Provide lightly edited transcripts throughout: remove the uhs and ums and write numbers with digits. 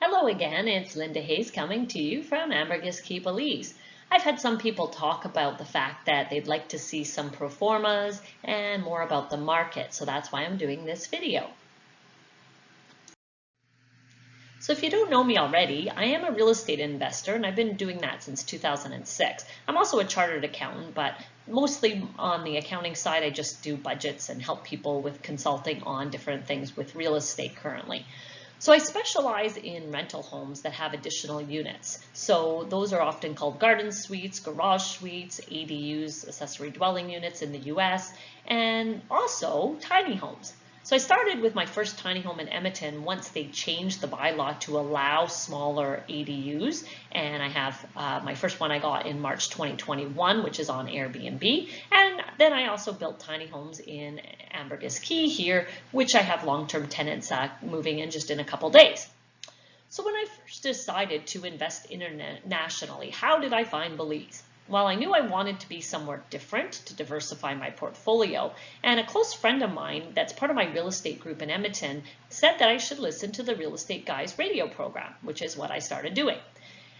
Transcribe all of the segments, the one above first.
Hello again, it's Linda Hayes coming to you from Ambergris Caye, Belize. I've had some people talk about the fact that they'd like to see some proformas and more about the market, so that's why I'm doing this video. So if you don't know me already, I am a real estate investor and I've been doing that since 2006. I'm also a chartered accountant, but mostly on the accounting side, I just do budgets and help people with consulting on different things with real estate currently. So I specialize in rental homes that have additional units. So those are often called garden suites, garage suites, ADUs, accessory dwelling units in the US, and also tiny homes. So I started with my first tiny home in Edmonton once they changed the bylaw to allow smaller ADUs. And I have my first one I got in March 2021, which is on Airbnb. And then I also built tiny homes in Ambergris Caye here, which I have long-term tenants moving in just in a couple days. So when I first decided to invest internationally, how did I find Belize? Well, I knew I wanted to be somewhere different to diversify my portfolio, and a close friend of mine that's part of my real estate group in Edmonton said that I should listen to the Real Estate Guys radio program, which is what I started doing.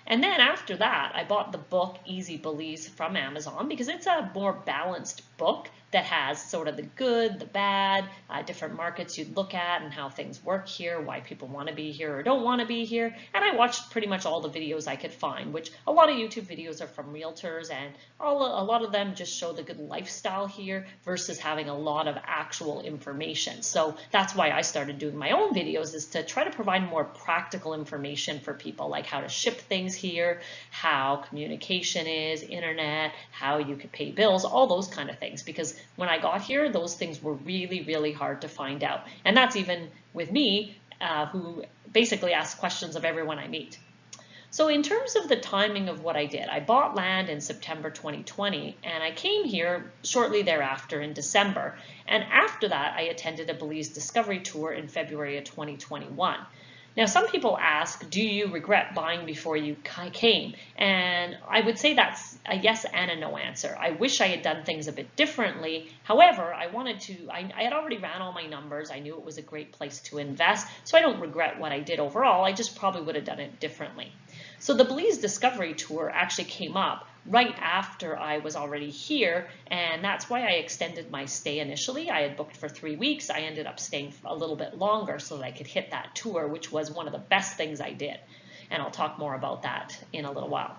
And then after that, I bought the book Easy Belize from Amazon because it's a more balanced book that has sort of the good, the bad, different markets you'd look at and how things work here, why people want to be here or don't want to be here. And I watched pretty much all the videos I could find, which a lot of YouTube videos are from realtors, and a lot of them just show the good lifestyle here versus having a lot of actual information. So that's why I started doing my own videos, is to try to provide more practical information for people, like how to ship things here, how communication is, internet, how you could pay bills, all those kind of things. Because when I got here, those things were really, really hard to find out. And that's even with me, who basically asks questions of everyone I meet. So in terms of the timing of what I did, I bought land in September 2020, and I came here shortly thereafter in December. And after that, I attended a Belize Discovery Tour in February of 2021. Now, some people ask, do you regret buying before you came? And I would say that's a yes and a no answer. I wish I had done things a bit differently. However, I had already ran all my numbers. I knew it was a great place to invest. So I don't regret what I did overall. I just probably would have done it differently. So the Belize Discovery Tour actually came up right after I was already here, and that's why I extended my stay initially. I had booked for 3 weeks. I ended up staying a little bit longer so that I could hit that tour, which was one of the best things I did. And I'll talk more about that in a little while.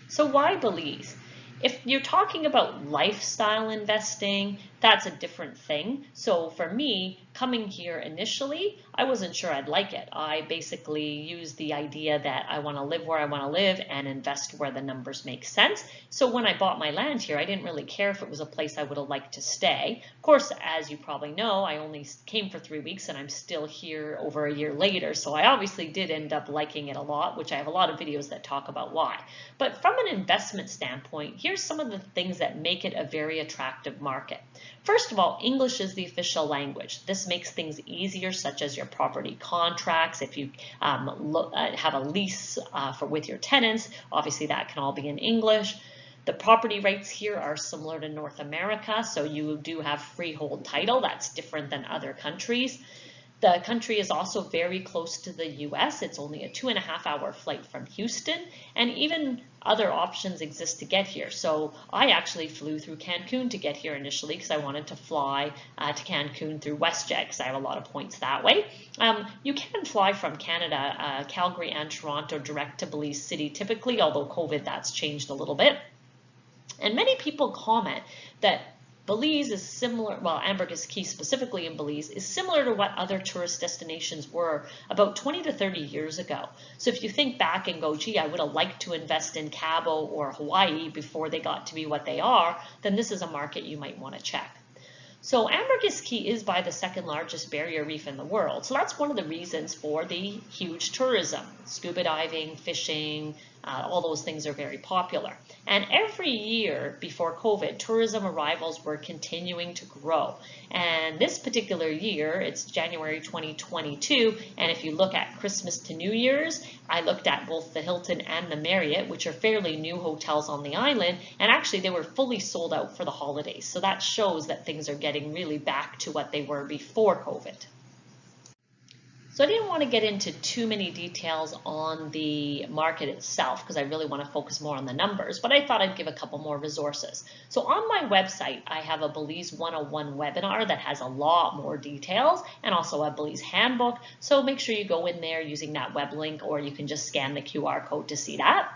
So why Belize? If you're talking about lifestyle investing, that's a different thing. So for me, coming here initially, I wasn't sure I'd like it. I basically used the idea that I want to live where I want to live and invest where the numbers make sense. So when I bought my land here, I didn't really care if it was a place I would have liked to stay. Of course, as you probably know, I only came for 3 weeks and I'm still here over a year later. So I obviously did end up liking it a lot, which I have a lot of videos that talk about why. But from an investment standpoint, here's some of the things that make it a very attractive market. First of all, English is the official language. This makes things easier, such as your property contracts. If you have a lease with your tenants, obviously that can all be in English. The property rates here are similar to North America, so you do have freehold title. That's different than other countries. The country is also very close to the US. It's only a 2.5-hour flight from Houston, and even other options exist to get here. So I actually flew through Cancun to get here initially because I wanted to fly to Cancun through WestJet because I have a lot of points that way. You can fly from Canada, Calgary and Toronto direct to Belize City typically, although COVID, that's changed a little bit. And many people comment that Belize is similar, well, Ambergris Caye specifically in Belize is similar to what other tourist destinations were about 20 to 30 years ago. So if you think back and go, gee, I would have liked to invest in Cabo or Hawaii before they got to be what they are, then this is a market you might want to check. So Ambergris Caye is by the second largest barrier reef in the world. So that's one of the reasons for the huge tourism. Scuba diving, fishing, all those things are very popular. And every year before COVID, tourism arrivals were continuing to grow. And this particular year, it's January 2022, and if you look at Christmas to New Year's, I looked at both the Hilton and the Marriott, which are fairly new hotels on the island, and actually they were fully sold out for the holidays. So that shows that things are getting really back to what they were before COVID. So I didn't want to get into too many details on the market itself because I really want to focus more on the numbers, but I thought I'd give a couple more resources. So on my website, I have a Belize 101 webinar that has a lot more details and also a Belize handbook. So make sure you go in there using that web link, or you can just scan the QR code to see that.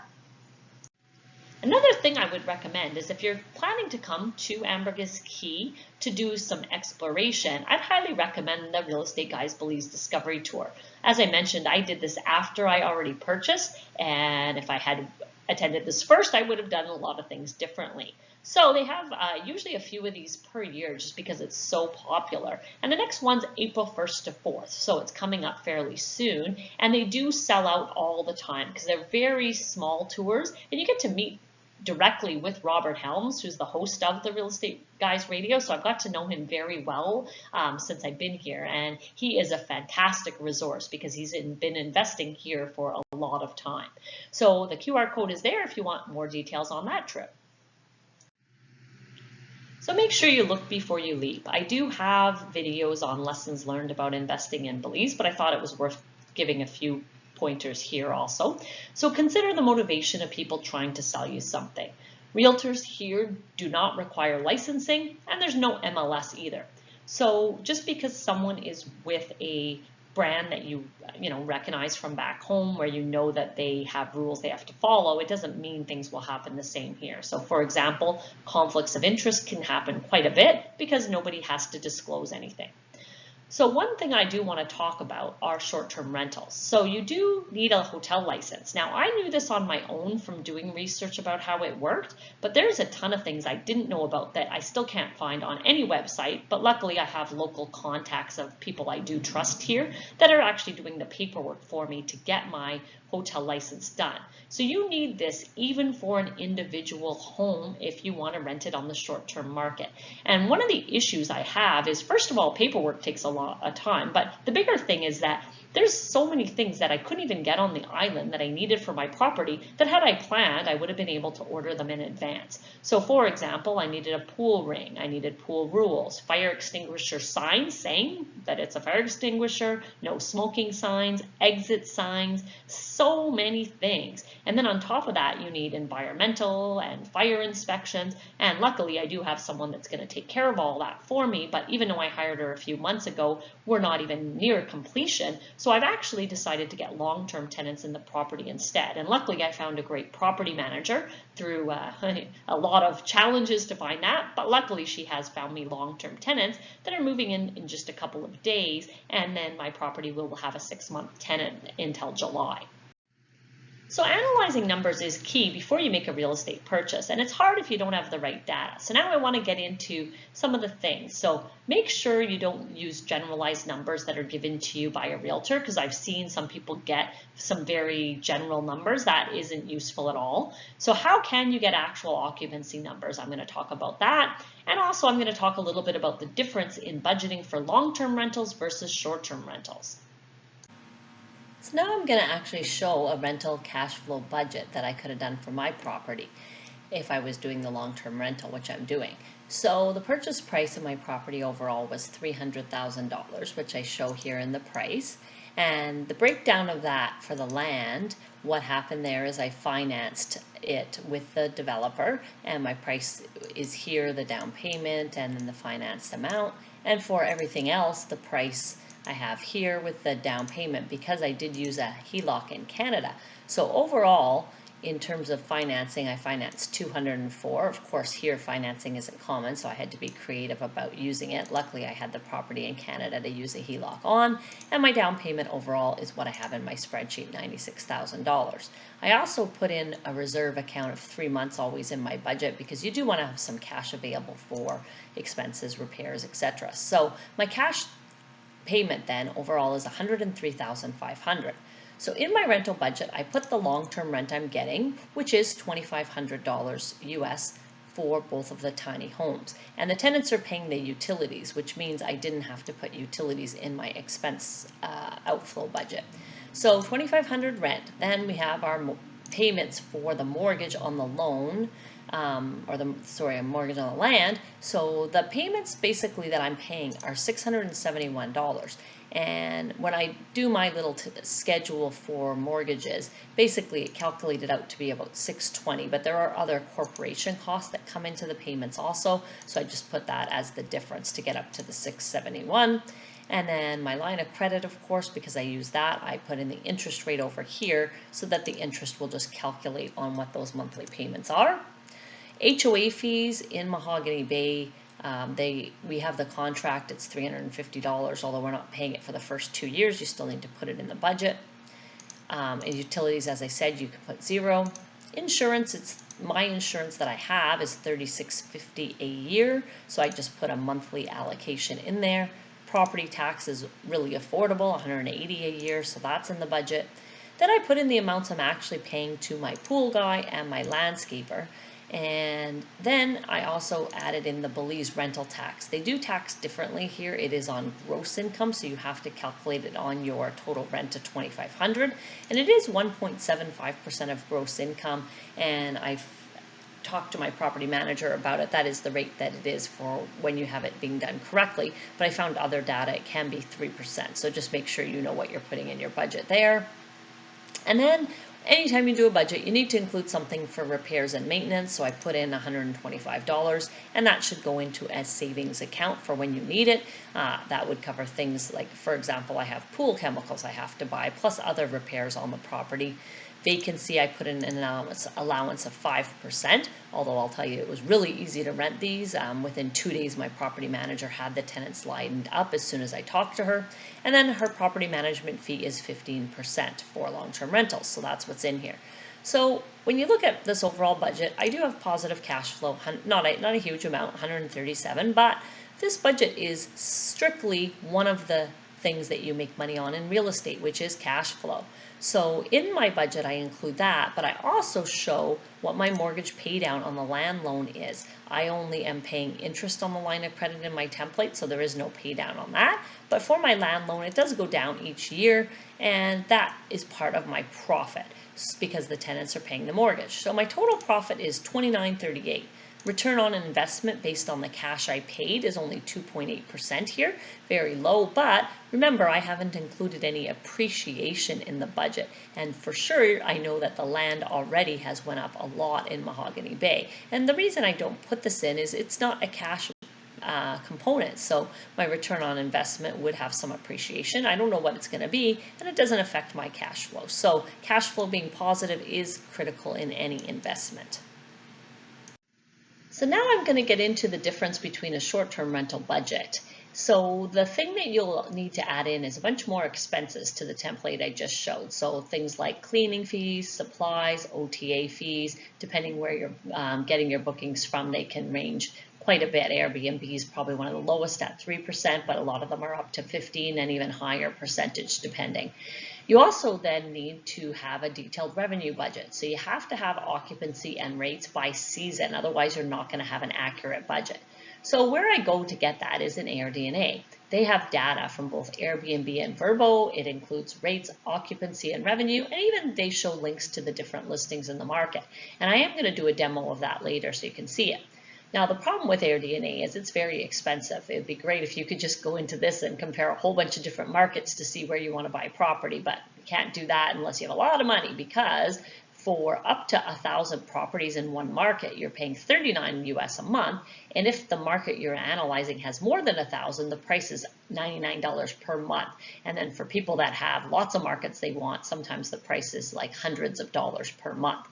Another thing I would recommend is if you're planning to come to Ambergris Caye to do some exploration, I'd highly recommend the Real Estate Guys Belize Discovery Tour. As I mentioned, I did this after I already purchased, and if I had attended this first, I would have done a lot of things differently. So they have usually a few of these per year just because it's so popular. And the next one's April 1st to 4th, so it's coming up fairly soon. And they do sell out all the time because they're very small tours, and you get to meet directly with Robert Helms, who's the host of the Real Estate Guys Radio. So I've got to know him very well since I've been here, and he is a fantastic resource because he's been investing here for a lot of time. So the QR code is there if you want more details on that trip. So make sure you look before you leap. I do have videos on lessons learned about investing in Belize, but I thought it was worth giving a few pointers here also. So consider the motivation of people trying to sell you something. Realtors here do not require licensing, and there's no MLS either. So just because someone is with a brand that you recognize from back home, where you know that they have rules they have to follow, it doesn't mean things will happen the same here. So for example, conflicts of interest can happen quite a bit because nobody has to disclose anything. So one thing I do want to talk about are short-term rentals. So you do need a hotel license. Now, I knew this on my own from doing research about how it worked, but there's a ton of things I didn't know about that I still can't find on any website, but luckily I have local contacts of people I do trust here that are actually doing the paperwork for me to get my hotel license done. So you need this even for an individual home if you want to rent it on the short-term market. And one of the issues I have is, first of all, paperwork takes a lot of time, but the bigger thing is that there's so many things that I couldn't even get on the island that I needed for my property that had I planned, I would have been able to order them in advance. So for example, I needed a pool ring, I needed pool rules, fire extinguisher signs saying that it's a fire extinguisher, no smoking signs, exit signs, so many things. And then on top of that, you need environmental and fire inspections. And luckily I do have someone that's going to take care of all that for me, but even though I hired her a few months ago, we're not even near completion. So I've actually decided to get long-term tenants in the property instead. And luckily I found a great property manager through a lot of challenges to find that, but luckily she has found me long-term tenants that are moving in just a couple of days, and then my property will have a 6-month tenant until July. So analyzing numbers is key before you make a real estate purchase, and it's hard if you don't have the right data. So now I want to get into some of the things. So make sure you don't use generalized numbers that are given to you by a realtor, because I've seen some people get some very general numbers. That isn't useful at all. So how can you get actual occupancy numbers? I'm going to talk about that. And also I'm going to talk a little bit about the difference in budgeting for long-term rentals versus short-term rentals. So now I'm going to actually show a rental cash flow budget that I could have done for my property if I was doing the long-term rental, which I'm doing. So the purchase price of my property overall was $300,000, which I show here in the price. And the breakdown of that for the land, what happened there is I financed it with the developer, and my price is here, the down payment and then the financed amount. And for everything else, the price I have here with the down payment, because I did use a HELOC in Canada. So overall, in terms of financing, I financed 204. Of course, here financing isn't common, so I had to be creative about using it. Luckily, I had the property in Canada to use a HELOC on, and my down payment overall is what I have in my spreadsheet, $96,000. I also put in a reserve account of 3 months always in my budget, because you do want to have some cash available for expenses, repairs, etc. So my cash payment then overall is $103,500. So in my rental budget, I put the long-term rent I'm getting, which is $2,500 US for both of the tiny homes. And the tenants are paying the utilities, which means I didn't have to put utilities in my expense outflow budget. So $2,500 rent. Then we have our payments for the mortgage on the loan, a mortgage on the land. So the payments basically that I'm paying are $671. And when I do my little schedule for mortgages, basically it calculated out to be about $620, but there are other corporation costs that come into the payments also, so I just put that as the difference to get up to the $671. And then my line of credit, of course, because I use that, I put in the interest rate over here so that the interest will just calculate on what those monthly payments are. HOA fees in Mahogany Bay, we have the contract, it's $350, although we're not paying it for the first 2 years, you still need to put it in the budget. And utilities, as I said, you can put 0. Insurance, my insurance that I have is $36.50 a year, so I just put a monthly allocation in there. Property tax is really affordable, $180 a year, so that's in the budget. Then I put in the amounts I'm actually paying to my pool guy and my landscaper. And then I also added in the Belize rental tax. They do tax differently here. It is on gross income, so you have to calculate it on your total rent to $2,500. And it is 1.75% of gross income. And I've talked to my property manager about it. That is the rate that it is for when you have it being done correctly. But I found other data, it can be 3%. So just make sure you know what you're putting in your budget there. And then anytime you do a budget, you need to include something for repairs and maintenance. So I put in $125, and that should go into a savings account for when you need it. That would cover things like, for example, I have pool chemicals I have to buy, plus other repairs on the property. Vacancy, I put in an allowance of 5%, although I'll tell you it was really easy to rent these. Within 2 days, my property manager had the tenants lined up as soon as I talked to her. And then her property management fee is 15% for long-term rentals, so that's what's in here. So when you look at this overall budget, I do have positive cash flow, not a huge amount, 137, but this budget is strictly one of the things that you make money on in real estate, which is cash flow. So in my budget, I include that, but I also show what my mortgage pay down on the land loan is. I only am paying interest on the line of credit in my template, so there is no pay down on that. But for my land loan, it does go down each year, and that is part of my profit because the tenants are paying the mortgage. So my total profit is $29.38. Return on investment based on the cash I paid is only 2.8% here, very low, but remember I haven't included any appreciation in the budget, and for sure I know that the land already has went up a lot in Mahogany Bay, and the reason I don't put this in is it's not a cash component, so my return on investment would have some appreciation. I don't know what it's going to be, and it doesn't affect my cash flow. So cash flow being positive is critical in any investment. So now I'm going to get into the difference between a short-term rental budget. So the thing that you'll need to add in is a bunch more expenses to the template I just showed. So things like cleaning fees, supplies, OTA fees, depending where you're getting your bookings from, they can range quite a bit. Airbnb is probably one of the lowest at 3%, but a lot of them are up to 15 and even higher percentage depending. You also then need to have a detailed revenue budget. So you have to have occupancy and rates by season, otherwise you're not going to have an accurate budget. So where I go to get that is in AirDNA. They have data from both Airbnb and Vrbo. It includes rates, occupancy, and revenue, and even they show links to the different listings in the market. And I am going to do a demo of that later so you can see it. Now, the problem with AirDNA is it's very expensive. It would be great if you could just go into this and compare a whole bunch of different markets to see where you want to buy property, but you can't do that unless you have a lot of money, because for up to 1,000 properties in one market, you're paying $39 US a month, and if the market you're analyzing has more than 1,000, the price is $99 per month. And then for people that have lots of markets they want, sometimes the price is like hundreds of dollars per month.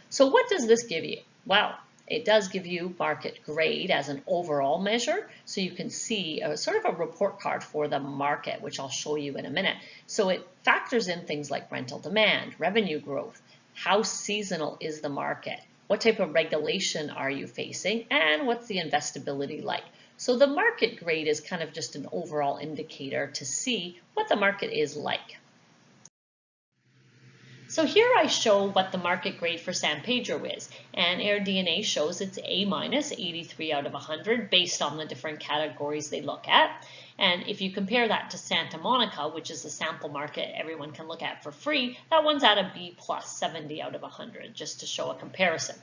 So what does this give you? Well, it does give you market grade as an overall measure, so you can see a sort of a report card for the market, which I'll show you in a minute. So it factors in things like rental demand, revenue growth, how seasonal is the market, what type of regulation are you facing, and what's the investability like. So the market grade is kind of just an overall indicator to see what the market is like. So here I show what the market grade for San Pedro is, and AirDNA shows it's A-, 83 out of 100 based on the different categories they look at. And if you compare that to Santa Monica, which is the sample market everyone can look at for free, that one's at a B+, 70 out of 100, just to show a comparison.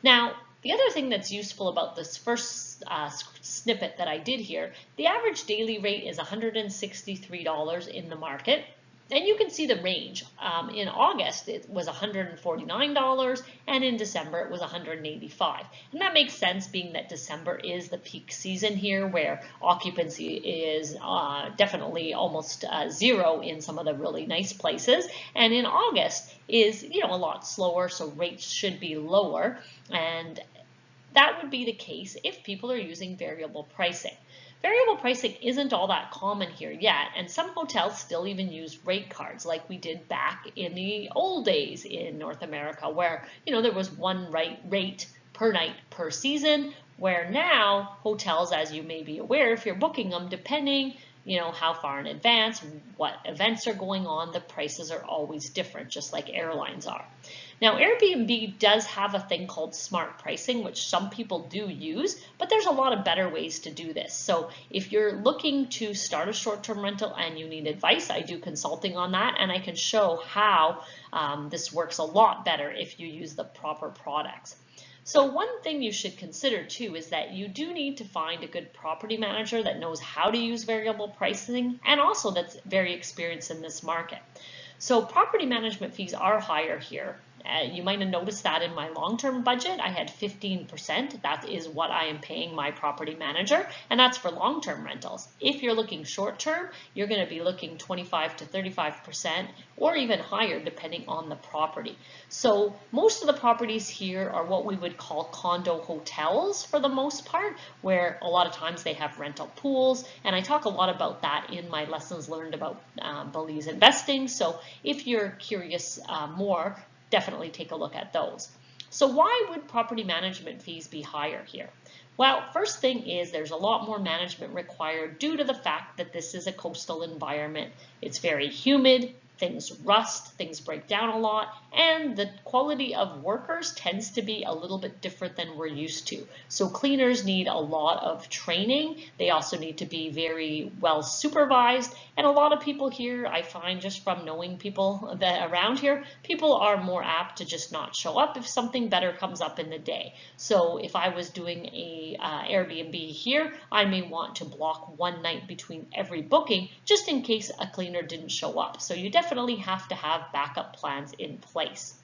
Now, The other thing that's useful about this first snippet that I did here, the average daily rate is $163 in the market. And you can see the range. In August, it was $149, and in December, it was $185. And that makes sense, being that December is the peak season here, where occupancy is definitely almost zero in some of the really nice places. And in August is, a lot slower, so rates should be lower. And that would be the case if people are using variable pricing. Variable pricing isn't all that common here yet, and some hotels still even use rate cards like we did back in the old days in North America, where there was one rate per night per season, where now hotels, as you may be aware if you're booking them, depending how far in advance, what events are going on, the prices are always different, just like airlines are. Now, Airbnb does have a thing called smart pricing, which some people do use, but there's a lot of better ways to do this. So if you're looking to start a short-term rental and you need advice, I do consulting on that, and I can show how this works a lot better if you use the proper products. So one thing you should consider too is that you do need to find a good property manager that knows how to use variable pricing and also that's very experienced in this market. So property management fees are higher here. You might have noticed that in my long-term budget, I had 15%. That is what I am paying my property manager, and that's for long-term rentals. If you're looking short-term, you're going to be looking 25 to 35% or even higher depending on the property. So most of the properties here are what we would call condo hotels for the most part, where a lot of times they have rental pools, and I talk a lot about that in my lessons learned about Belize investing. So if you're curious more, definitely take a look at those. So why would property management fees be higher here? Well, first thing is there's a lot more management required due to the fact that this is a coastal environment. It's very humid, things rust, things break down a lot, and the quality of workers tends to be a little bit different than we're used to. So cleaners need a lot of training. They also need to be very well supervised, and a lot of people here, I find just from knowing people that around here, people are more apt to just not show up if something better comes up in the day. So if I was doing a Airbnb here, I may want to block one night between every booking just in case a cleaner didn't show up. So you definitely have to have backup plans in place.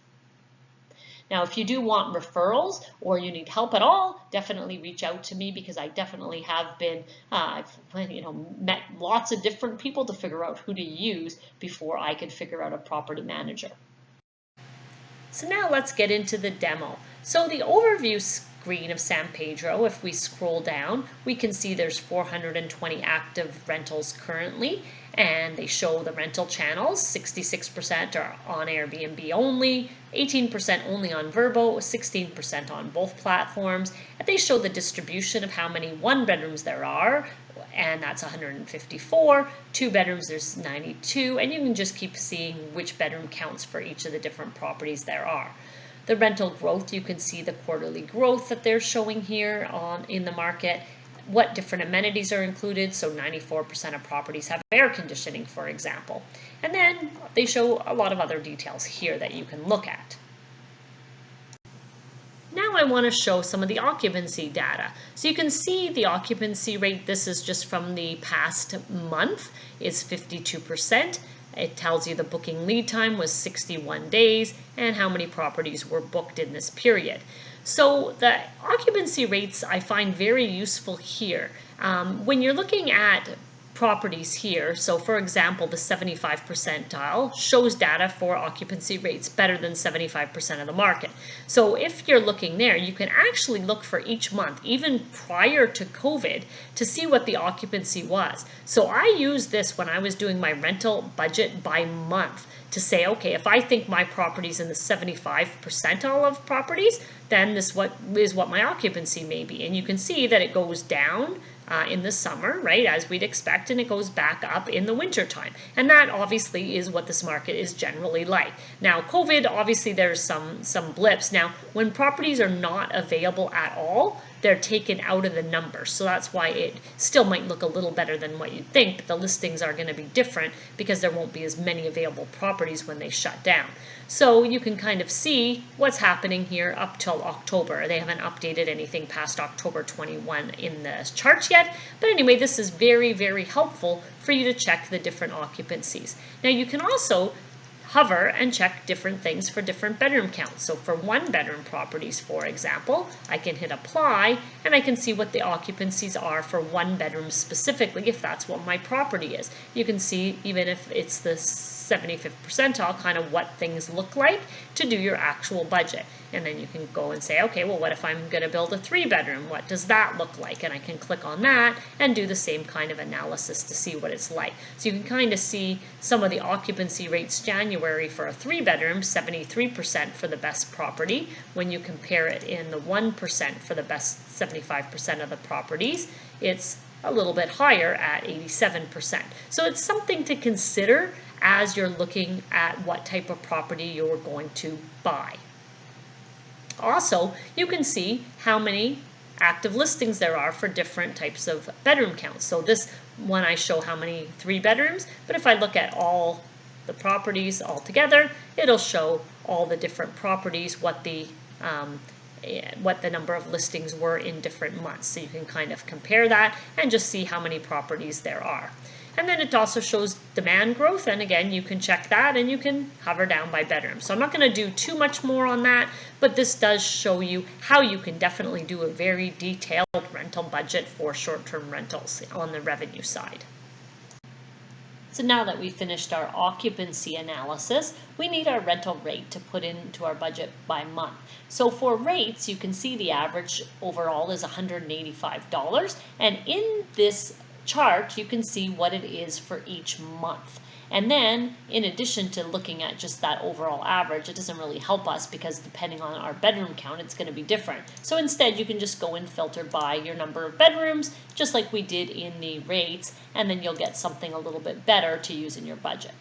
Now, if you do want referrals or you need help at all, definitely reach out to me, because I definitely have been, I've met lots of different people to figure out who to use before I could figure out a property manager. So now let's get into the demo. So the overview screen of San Pedro, if we scroll down, we can see there's 420 active rentals currently, and they show the rental channels. 66% are on Airbnb only, 18% only on Vrbo, 16% on both platforms. And they show the distribution of how many one-bedrooms there are, and that's 154. Two bedrooms, there's 92, and you can just keep seeing which bedroom counts for each of the different properties there are. The rental growth, you can see the quarterly growth that they're showing here in the market, what different amenities are included. So 94% of properties have air conditioning, for example. And then they show a lot of other details here that you can look at. Now I want to show some of the occupancy data. So you can see the occupancy rate, this is just from the past month, is 52%. It tells you the booking lead time was 61 days and how many properties were booked in this period. So the occupancy rates I find very useful here. When you're looking at properties here, so for example, the 75 percentile shows data for occupancy rates better than 75% of the market. So if you're looking there, you can actually look for each month, even prior to COVID, to see what the occupancy was. So I used this when I was doing my rental budget by month to say, okay, if I think my property's in the 75 percentile of properties, then this is what my occupancy may be. And you can see that it goes down in the summer, right, as we'd expect, and it goes back up in the winter time. And that obviously is what this market is generally like. Now, COVID, obviously there's some blips. Now, when properties are not available at all, they're taken out of the number. So that's why it still might look a little better than what you'd think, but the listings are going to be different because there won't be as many available properties when they shut down. So you can kind of see what's happening here up till October. They haven't updated anything past October 21 in the charts yet, but anyway, this is very, very helpful for you to check the different occupancies. Now you can also hover and check different things for different bedroom counts. So for 1-bedroom properties, for example, I can hit apply and I can see what the occupancies are for 1 bedroom specifically, if that's what my property is. You can see, even if it's the 75th percentile, kind of what things look like to do your actual budget. And then you can go and say, okay, well, what if I'm going to build a 3-bedroom? What does that look like? And I can click on that and do the same kind of analysis to see what it's like. So you can kind of see some of the occupancy rates. January for a 3-bedroom, 73% for the best property. When you compare it in the 1% for the best 75% of the properties, it's a little bit higher at 87%. So it's something to consider as you're looking at what type of property you're going to buy. Also, you can see how many active listings there are for different types of bedroom counts. So this one I show how many 3-bedrooms, but if I look at all the properties all together, it'll show all the different properties, what the number of listings were in different months. So you can kind of compare that and just see how many properties there are. And then it also shows demand growth, and again, you can check that and you can hover down by bedroom. So I'm not going to do too much more on that, but this does show you how you can definitely do a very detailed rental budget for short-term rentals on the revenue side. So now that we've finished our occupancy analysis, we need our rental rate to put into our budget by month. So for rates, you can see the average overall is $185, and in this chart, you can see what it is for each month. And then, in addition to looking at just that overall average, it doesn't really help us because depending on our bedroom count, it's going to be different. So instead, you can just go and filter by your number of bedrooms, just like we did in the rates, and then you'll get something a little bit better to use in your budget.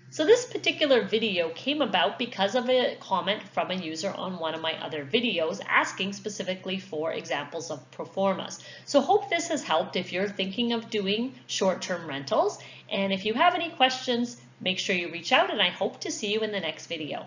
So this particular video came about because of a comment from a user on one of my other videos asking specifically for examples of Proformas. So hope this has helped if you're thinking of doing short-term rentals. And if you have any questions, make sure you reach out, and I hope to see you in the next video.